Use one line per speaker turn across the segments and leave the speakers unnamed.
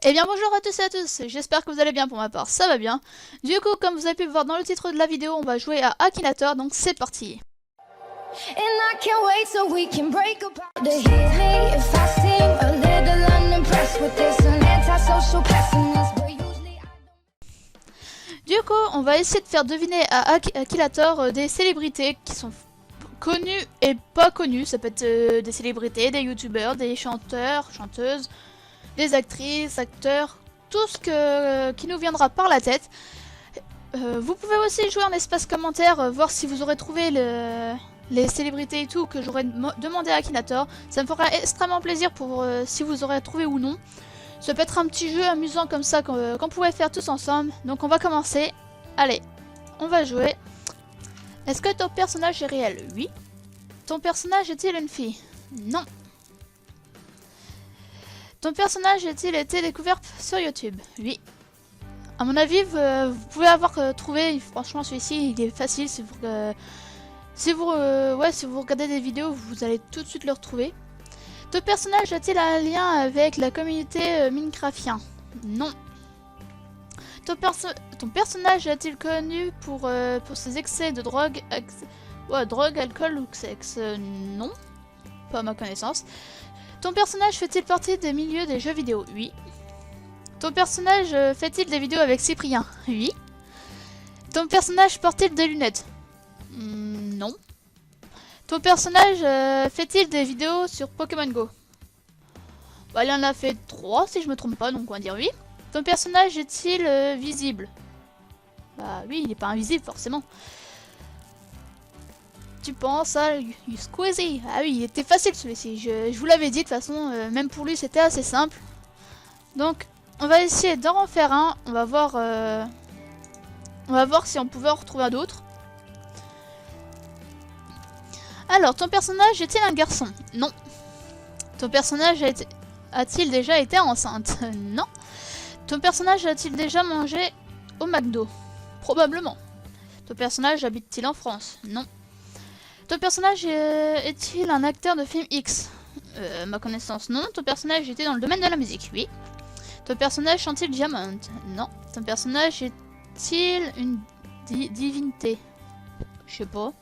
Eh bien bonjour à tous et à tous, j'espère que vous allez bien. Pour ma part ça va bien. Du coup, comme vous avez pu le voir dans le titre de la vidéo, on va jouer à Akinator, donc c'est parti. Du coup, on va essayer de faire deviner à Akinator des célébrités qui sont connues et pas connues. Ça peut être des célébrités, des youtubeurs, des chanteurs, chanteuses, des actrices, acteurs, tout ce qui nous viendra par la tête. Vous pouvez aussi jouer en espace commentaire, voir si vous aurez trouvé les célébrités et tout que j'aurais demandé à Akinator. Ça me fera extrêmement plaisir pour si vous aurez trouvé ou non. Ça peut être un petit jeu amusant comme ça qu'on pourrait faire tous ensemble. Donc on va commencer. Allez, on va jouer. Est-ce que ton personnage est réel? Oui. Ton personnage est-il une fille? Non. Ton personnage a-t-il été découvert sur YouTube? Oui. À mon avis, vous pouvez avoir trouvé, franchement celui-ci, il est facile. Si vous regardez des vidéos, vous allez tout de suite le retrouver. Ton personnage a-t-il un lien avec la communauté Minecraftien? Non. Ton personnage est-il connu pour ses excès de drogue, drogue, alcool ou sexe? Non. Pas à ma connaissance. Ton personnage fait-il partie des milieux des jeux vidéo? Oui. Ton personnage fait-il des vidéos avec Cyprien? Oui. Ton personnage porte-t-il des lunettes? Non. Ton personnage fait-il des vidéos sur Pokémon Go? Bah, il en a fait 3 si je me trompe pas, donc on va dire oui. Ton personnage est-il visible? Bah oui, il n'est pas invisible forcément. Tu penses à Squeezie? Ah oui, il était facile celui-ci, je vous l'avais dit de toute façon, même pour lui c'était assez simple. Donc on va essayer d'en refaire un, on va voir si on pouvait en retrouver d'autres. Alors, ton personnage est-il un garçon? Non. Ton personnage a-t-il déjà été enceinte? Non. Ton personnage a-t-il déjà mangé au McDo? Probablement. Ton personnage habite-t-il en France? Non. Ton personnage est-il un acteur de film X? Ma connaissance, non. Ton personnage était dans le domaine de la musique? Oui. Ton personnage chante-t-il Diamond? Non. Ton personnage est-il une divinité? Je sais pas.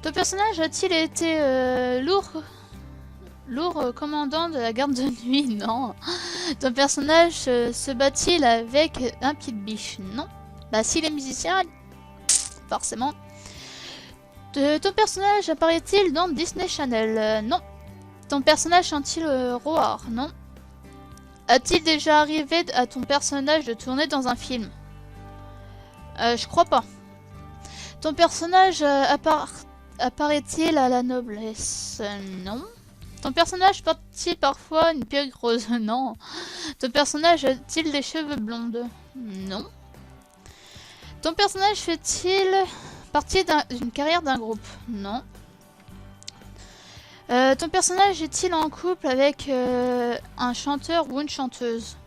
Ton personnage a-t-il été lourd commandant de la garde de nuit? Non. Ton personnage se bat-il avec un pied de biche? Non. Bah s'il est musicien, forcément. Ton personnage apparaît-il dans Disney Channel? Non. Ton personnage chante-t-il Roar? Non. A-t-il déjà arrivé à ton personnage de tourner dans un film? Je crois pas. Ton personnage apparaît-il à la noblesse? Non. Ton personnage porte-t-il parfois une perruque rose? Non. Ton personnage a-t-il des cheveux blondes? Non. Ton personnage fait-il partie d'une carrière d'un groupe? Non. Ton personnage est-il en couple avec un chanteur ou une chanteuse?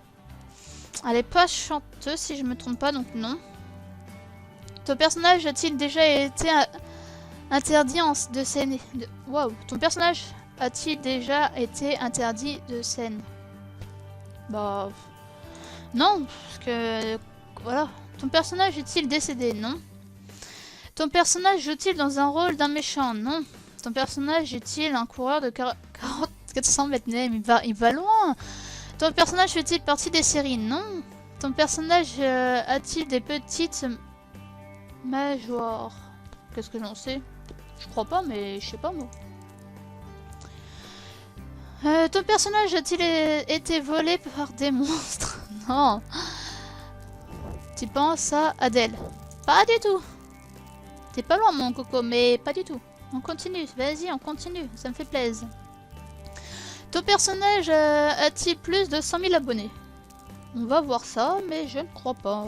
Elle est pas chanteuse si je me trompe pas, donc non. Ton personnage a-t-il déjà été interdit de scène? Waouh. Ton personnage a-t-il déjà été interdit de scène? Bah... non, parce que... voilà. Ton personnage est-il décédé? Non. Ton personnage joue-t-il dans un rôle d'un méchant? Non. Ton personnage est-il un coureur de 400 mètres? Il va loin. Ton personnage fait-il partie des séries? Non. Ton personnage a-t-il des petites mâchoires? Qu'est-ce que j'en sais? Je crois pas, mais je sais pas moi. Ton personnage a-t-il été volé par des monstres? Non. Tu penses à Adèle? Pas du tout. T'es pas loin mon coco, mais pas du tout. On continue, vas-y, on continue, ça me fait plaisir. Ton personnage a-t-il plus de 100 000 abonnés? On va voir ça, mais je ne crois pas.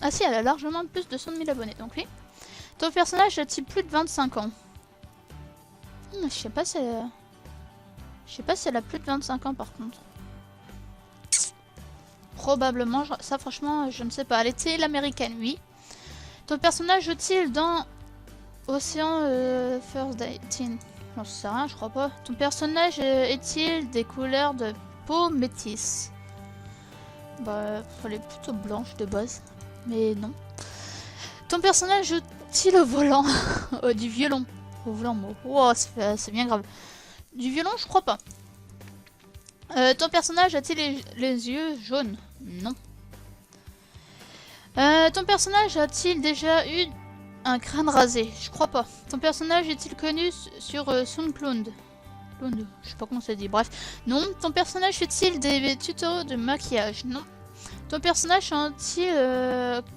Ah si, elle a largement plus de 100 000 abonnés, donc oui. Ton personnage a-t-il plus de 25 ans? Je sais pas si elle... Je sais pas si elle a plus de 25 ans par contre. Probablement, ça franchement, je ne sais pas. Elle était l'américaine, oui. Ton personnage joue-t-il dans Océan First Dating. J'en sais rien, je crois pas. Ton personnage est-il des couleurs de peau métisse? Bah, elle est plutôt blanche de base. Mais non. Ton personnage joue-t-il au volant? Du violon. Au volant, moi. Wow, c'est bien grave. Du violon, je crois pas. Ton personnage a-t-il les yeux jaunes? Non. Ton personnage a-t-il déjà eu un crâne rasé? Je crois pas. Ton personnage est-il connu sur SoundCloud? Je sais pas comment ça dit. Bref. Non. Ton personnage fait-il des tutos de maquillage? Non. Ton personnage chante-t-il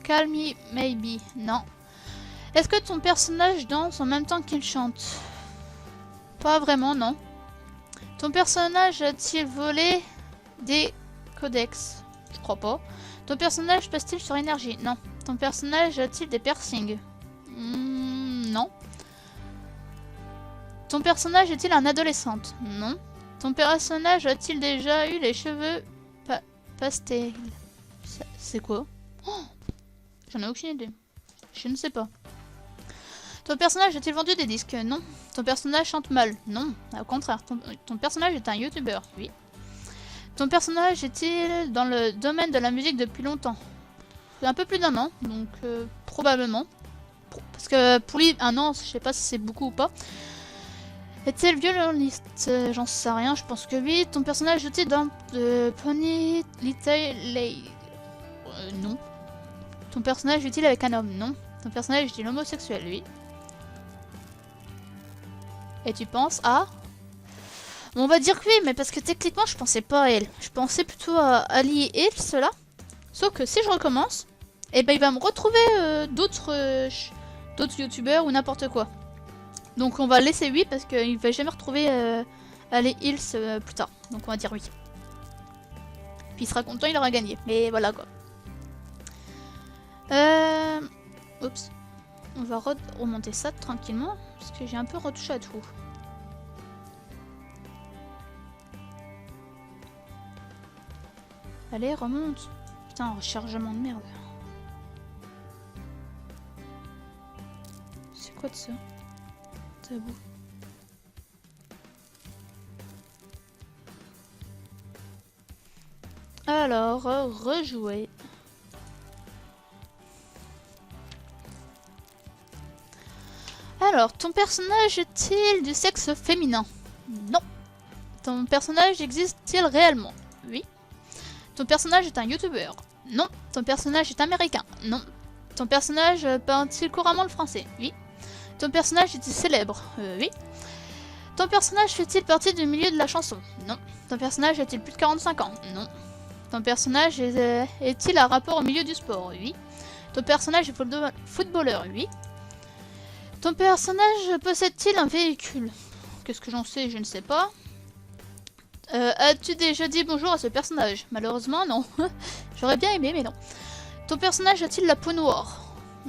Call Me Maybe? Non. Est-ce que ton personnage danse en même temps qu'il chante? Pas vraiment, non. Ton personnage a-t-il volé des codex? Je crois pas. Ton personnage passe-t-il sur énergie? Non. Ton personnage a-t-il des piercings? Non. Ton personnage est-il un adolescente? Non. Ton personnage a-t-il déjà eu les cheveux pastel? C'est quoi? Oh, j'en ai aucune idée. Je ne sais pas. Ton personnage a-t-il vendu des disques? Non. Ton personnage chante mal? Non. Au contraire. Ton personnage est un youtubeur? Oui. Ton personnage est-il dans le domaine de la musique depuis longtemps? Un peu plus d'un an, donc probablement. Parce que pour lui, un an, je sais pas si c'est beaucoup ou pas. Est-il violoniste? J'en sais rien, je pense que oui. Ton personnage est-il dans Pony Little Lady? Non. Ton personnage est-il avec un homme? Non. Ton personnage est-il homosexuel? Oui. Et tu penses à... On va dire que oui, mais parce que techniquement, je pensais pas à elle. Je pensais plutôt à Ali et cela. Sauf que si je recommence, eh ben il va me retrouver d'autres youtubeurs ou n'importe quoi. Donc on va laisser oui parce qu'il va jamais retrouver Ali Hills plus tard. Donc on va dire oui. Puis il sera content, il aura gagné. Mais voilà quoi. Oups. On va remonter ça tranquillement parce que j'ai un peu retouché à tout. Allez, remonte. Putain, rechargement de merde. C'est quoi de ça? Tabou. Alors, rejouer. Alors, ton personnage est-il du sexe féminin? Non. Ton personnage existe-t-il réellement? Oui. Ton personnage est un youtubeur? Non. Ton personnage est américain? Non. Ton personnage parle-t-il couramment le français? Oui. Ton personnage est-il célèbre? Oui. Ton personnage fait-il partie du milieu de la chanson? Non. Ton personnage a-t-il plus de 45 ans? Non. Ton personnage est-il un rapport au milieu du sport? Oui. Ton personnage est footballeur? Oui. Ton personnage possède-t-il un véhicule? Qu'est-ce que j'en sais? Je ne sais pas. As-tu déjà dit bonjour à ce personnage? Malheureusement, non. J'aurais bien aimé, mais non. Ton personnage a-t-il la peau noire?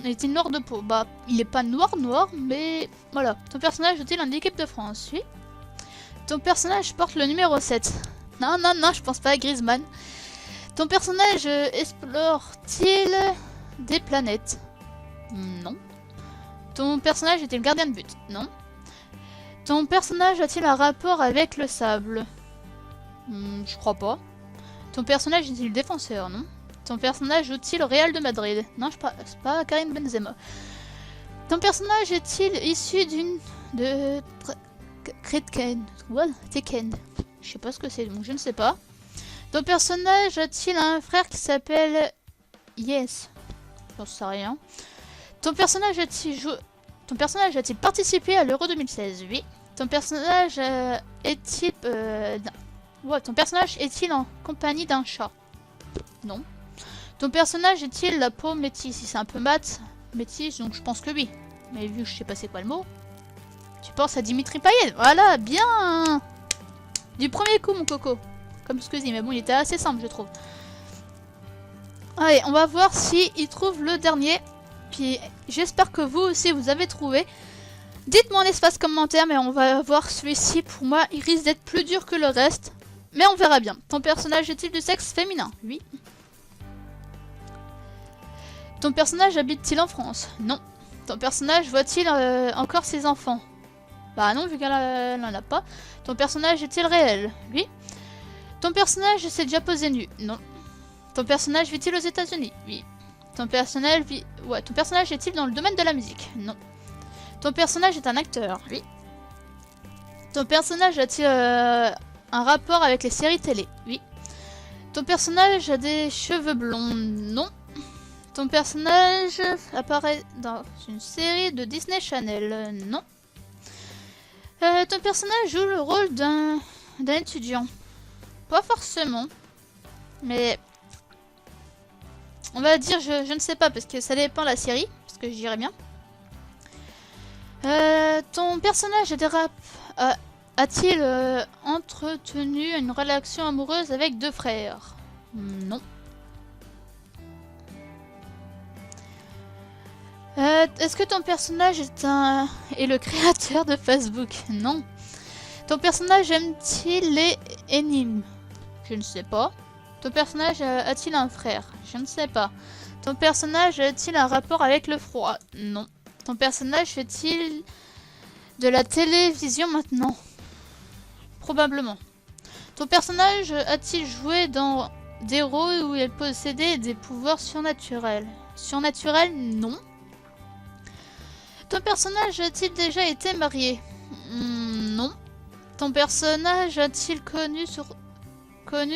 Est-il noir de peau? Bah, il est pas noir, mais voilà. Ton personnage a-t-il une équipe de France? Oui. Ton personnage porte le numéro 7. Non, je pense pas à Griezmann. Ton personnage explore-t-il des planètes? Non. Ton personnage est-il gardien de but? Non. Ton personnage a-t-il un rapport avec le sable? Je crois pas. Ton personnage est-il défenseur? Non. Ton personnage joue-t-il au Real de Madrid? Non, c'est pas Karim Benzema. Ton personnage est-il issu de Tekken? Je sais pas ce que c'est, donc je ne sais pas. Ton personnage a-t-il un frère qui s'appelle Yes? J'en sais rien. Ton personnage a-t-il participé à l'Euro 2016? Oui. Ton personnage est-il ton personnage est-il en compagnie d'un chat? Non. Ton personnage est-il la peau métisse? C'est un peu mat, métisse, donc je pense que oui. Mais vu que je sais pas c'est quoi le mot, tu penses à Dimitri Payet? Voilà, bien. Du premier coup, mon coco. Comme ce que je dis, mais bon, il était assez simple, je trouve. Allez, on va voir si il trouve le dernier. Puis j'espère que vous aussi vous avez trouvé. Dites-moi en espace commentaire, mais on va voir celui-ci. Pour moi, il risque d'être plus dur que le reste. Mais on verra bien. Ton personnage est-il du sexe féminin? Oui. Ton personnage habite-t-il en France? Non. Ton personnage voit-il encore ses enfants? Bah non, vu qu'elle n'en a pas. Ton personnage est-il réel? Oui. Ton personnage s'est déjà posé nu? Non. Ton personnage vit-il aux États-Unis? Oui. Ton personnage ton personnage est-il dans le domaine de la musique? Non. Ton personnage est un acteur? Oui. Ton personnage a-t-il un rapport avec les séries télé? Oui. Ton personnage a des cheveux blonds? Non. Ton personnage apparaît dans une série de Disney Channel? Non. Ton personnage joue le rôle d'un étudiant? Pas forcément. Mais on va dire je ne sais pas parce que ça dépend de la série. Parce que je dirais bien. Ton personnage a-t-il entretenu une relation amoureuse avec 2 frères? Non. Est-ce que ton personnage est le créateur de Facebook? Non. Ton personnage aime-t-il les énigmes? Je ne sais pas. Ton personnage a-t-il un frère? Je ne sais pas. Ton personnage a-t-il un rapport avec le froid? Non. Ton personnage fait-il de la télévision maintenant? Probablement. Ton personnage a-t-il joué dans des rôles où il possédait des pouvoirs surnaturels? Surnaturels? Non. Ton personnage a-t-il déjà été marié? Non. Ton personnage a-t-il connu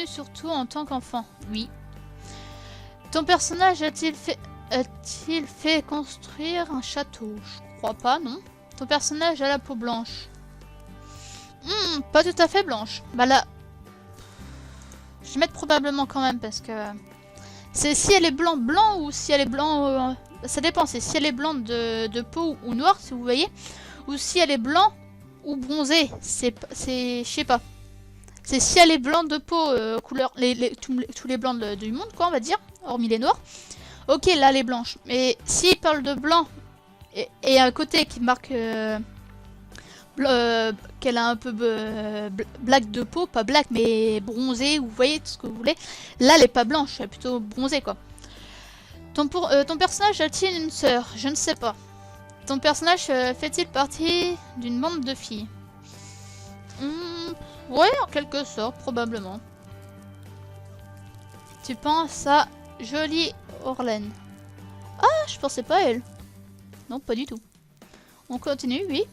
surtout en tant qu'enfant? Oui. Ton personnage a-t-il fait construire un château? Je crois pas, non. Ton personnage a la peau blanche? Pas tout à fait blanche. Bah là, je vais mettre probablement quand même parce que c'est si elle est blanc ou si elle est blanc. Ça dépend. C'est si elle est blanche de peau ou noire, si vous voyez, ou si elle est blanc ou bronzée. C'est je sais pas. C'est si elle est blanche de peau couleur tous les blancs du monde quoi on va dire, hormis les noirs. Ok là elle est blanche. Mais s'il parle de blanc et un côté qui marque qu'elle a un peu black de peau, pas black mais bronzée, vous voyez tout ce que vous voulez. Là elle est pas blanche, elle est plutôt bronzée quoi. Ton personnage a-t-il une sœur? Je ne sais pas. Ton personnage fait-il partie d'une bande de filles? Ouais, en quelque sorte, probablement. Tu penses à Jolie Orlaine? Ah, je pensais pas à elle. Non, pas du tout. On continue, oui.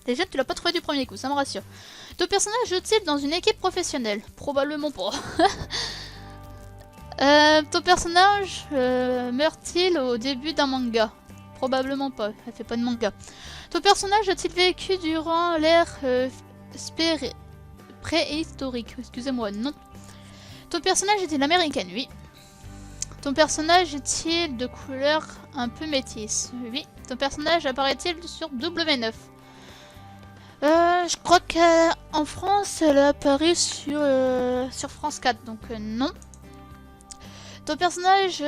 Déjà, tu l'as pas trouvé du premier coup, ça me rassure. Ton personnage joue-t-il dans une équipe professionnelle? Probablement pas. Ton personnage meurt-il au début d'un manga? Probablement pas, elle fait pas de manga. Ton personnage a-t-il vécu durant l'ère préhistorique? Excusez-moi, non. Ton personnage est-il américaine? Oui. Ton personnage est-il de couleur un peu métisse? Oui. Ton personnage apparaît-il sur W9? Je crois qu'en France, elle a apparu sur France 4, donc non. Ton personnage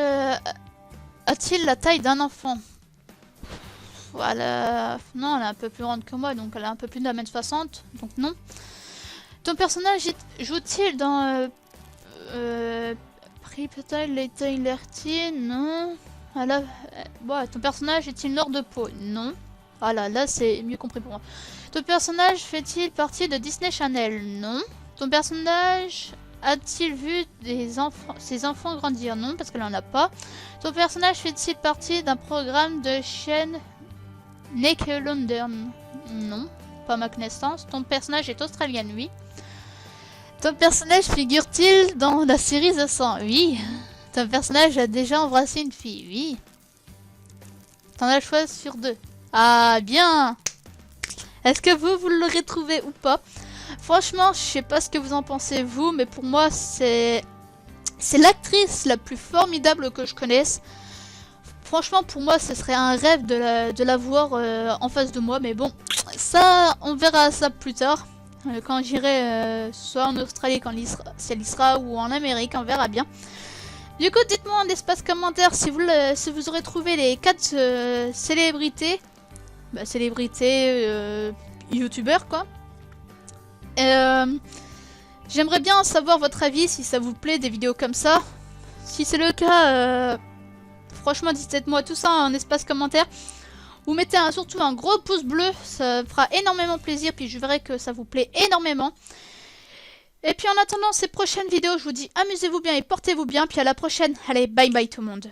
a-t-il la taille d'un enfant? Voilà. Non, elle est un peu plus grande que moi, donc elle a un peu plus d'1m60, donc non. Ton personnage joue-t-il dans Pripyat Letty? Non. Bon, ton personnage est-il noir de peau? Non. Voilà, là c'est mieux compris pour moi. Ton personnage fait-il partie de Disney Channel? Non. Ton personnage a-t-il vu ses enfants grandir? Non, parce qu'elle en a pas. Ton personnage fait-il partie d'un programme de chaîne Nickelodeon? Non, pas ma connaissance. Ton personnage est australien? Oui. Ton personnage figure-t-il dans la série The 100? Oui. Ton personnage a déjà embrassé une fille? Oui. T'en as choisi sur 2. Ah, bien. Est-ce que vous l'aurez trouvé ou pas? Franchement, je sais pas ce que vous en pensez vous, mais pour moi, c'est l'actrice la plus formidable que je connaisse. Franchement, pour moi, ce serait un rêve de la voir en face de moi, mais bon, ça, on verra ça plus tard. Quand j'irai soit en Australie, si elle y sera, ou en Amérique, on verra bien. Du coup, dites-moi en espace commentaire si vous aurez trouvé les 4 célébrités. Youtubeurs quoi. J'aimerais bien savoir votre avis, si ça vous plaît des vidéos comme ça. Si c'est le cas, franchement dites-moi tout ça en espace commentaire. Vous mettez surtout un gros pouce bleu, ça fera énormément plaisir, puis je verrai que ça vous plaît énormément. Et puis en attendant ces prochaines vidéos, je vous dis amusez-vous bien et portez-vous bien, puis à la prochaine. Allez, bye bye tout le monde.